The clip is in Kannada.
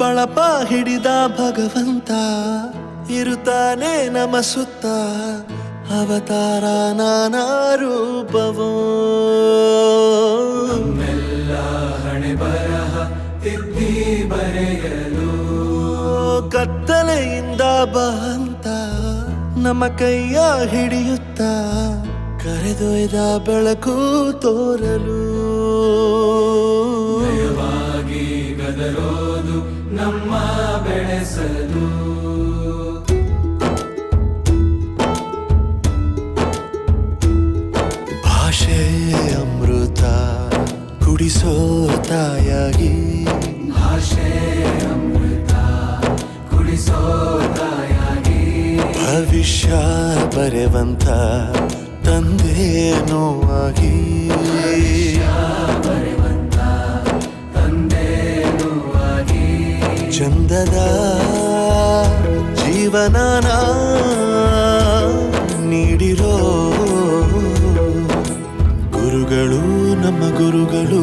ಬಳಪ ಹಿಡಿದ ಭಗವಂತ ಇರುತ್ತಾನೆ ನಮ ಸುತ್ತ ಅವತಾರ ನಾನಾ ರೂಪವೋ ನಮ್ಮೆಲ್ಲ ಹಣೆ ಬರಹ ತಿದ್ದಿ ಬರೆಯಲು ಕತ್ತಲೆಯಿಂದ ಬಂತ ನಮ್ಮ ಕೈಯ ಹಿಡಿಯುತ್ತ ಕರೆದೊಯ್ದ ಬೆಳಕು ತೋರಲು ನಯವಾಗಿ ಗದರೋದು ನಮ್ಮ ಬೆಳೆಸಲು ಭಾಷೆ ಅಮೃತ ಕುಡಿಸೋ ತಾಯಾಗಿ ಭಾಷೆ ಅಮೃತ ಕುಡಿಸೋ ತಾಯಾಗಿ ಭವಿಷ್ಯ ಬರೆವಂತ ತಂದೇನೋ ಆಗಿ ಬರೆವಂತ ತಂದೇನೂ ಆಗಿ ಚಂದದ ಜೀವನನ ನೀಡಿರೋ ಗುರುಗಳು ನಮ್ಮ ಗುರುಗಳು